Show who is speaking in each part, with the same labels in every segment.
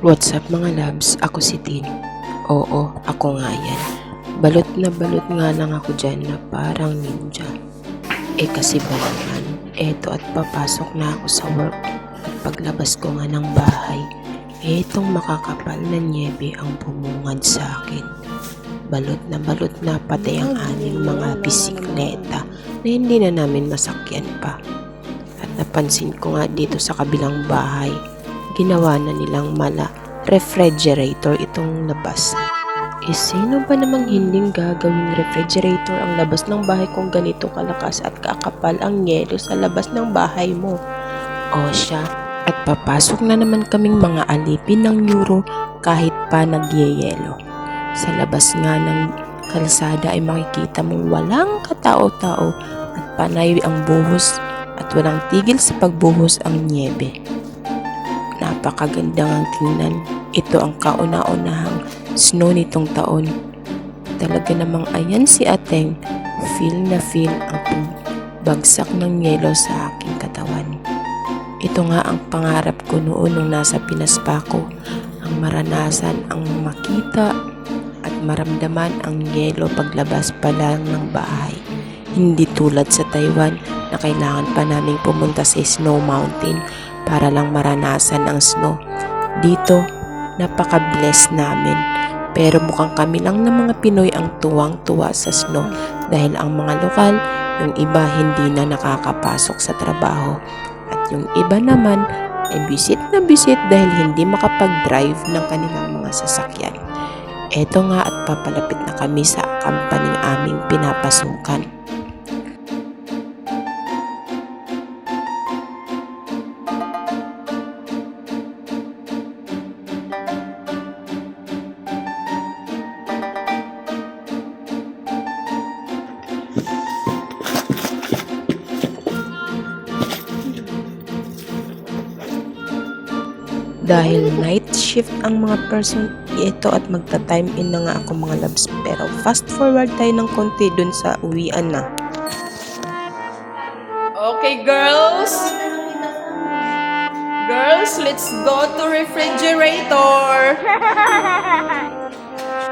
Speaker 1: What's up mga labs? Ako si Tin. Oo, ako nga yan. Balot na balot nga lang ako dyan na parang ninja. Kasi ba naman, eto at papasok na ako sa work. At paglabas ko nga ng bahay, etong makakapal na niebe ang bumungad sa akin. Balot na pati ang aming mga bisikleta na hindi na namin masakyan pa. At napansin ko nga dito sa kabilang bahay, ginawa na nilang refrigerator itong labas. Sino ba namang hinding gagawing refrigerator ang labas ng bahay kung ganito kalakas at kakapal ang yelo sa labas ng bahay mo? O siya, at papasok na naman kaming mga alipin ng euro kahit pa nagyeyelo. Sa labas nga ng kalsada ay makikita mong walang katao-tao at panay ang buhos at walang tigil sa pagbuhos ang niebe. Napakaganda ng tingnan. Ito ang kauna-unahang snow nitong taon. Talaga namang ayan si Ateng. Feel na feel ang pagbagsak ng yelo sa aking katawan. Ito nga ang pangarap ko noon nung nasa Pinas pa ako. Ang maranasan, ang makita at maramdaman ang yelo paglabas pa lang ng bahay. Hindi tulad sa Taiwan na kailangan pa naming pumunta sa Snow Mountain para lang maranasan ang snow. Dito, napaka-bless namin. Pero mukhang kami lang ng mga Pinoy ang tuwang-tuwa sa snow dahil ang mga lokal, yung iba hindi na nakakapasok sa trabaho. At yung iba naman ay bisit na bisit dahil hindi makapag-drive ng kanilang mga sasakyan. Eto nga at papalapit na kami sa kampaning aming pinapasukan. Dahil night shift ang mga person, ito at magta-time in na nga ako mga labs. Pero fast forward tayo ng konti dun sa uwian na.
Speaker 2: Okay, girls. Girls, let's go to refrigerator.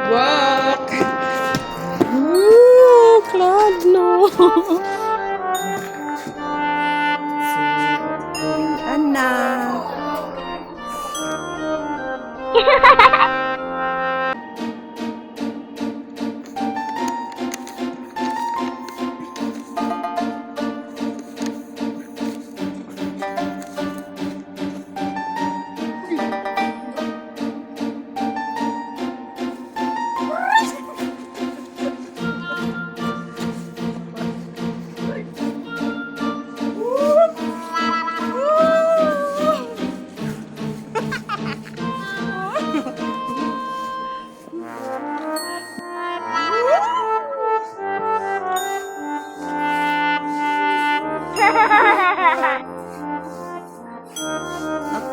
Speaker 2: Walk.
Speaker 1: Ooh, Claude, no.
Speaker 2: Uwian na.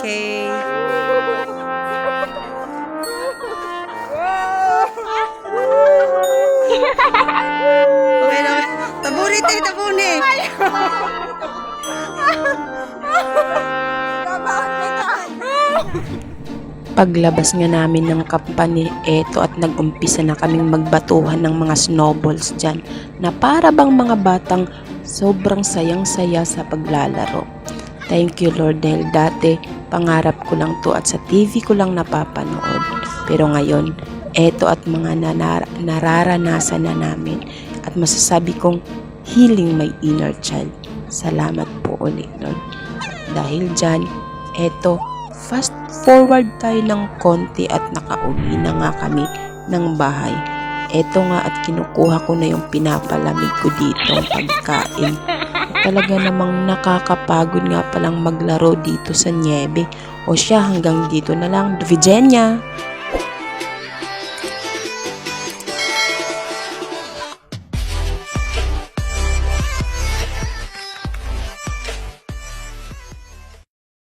Speaker 2: Okay. Okay lang. Tabuni tayo, tabuni.
Speaker 1: Paglabas nga namin ng company, eto at nag-umpisa na kaming magbatuhan ng mga snowballs dyan na para bang mga batang sobrang sayang-saya sa paglalaro. Thank you Lord dahil dati pangarap ko lang to at sa TV ko lang napapanood. Pero ngayon, eto at mga nararanasan na namin at masasabi kong healing my inner child. Salamat po ulit Lord. Dahil dyan, eto, fast forward tayo ng konti at nakauwi na nga kami ng bahay. Eto nga at kinukuha ko na yung pinapalamig ko dito ang pagkain. Talaga namang nakakapagod nga palang maglaro dito sa niebe. O siya hanggang dito na lang. Virginia!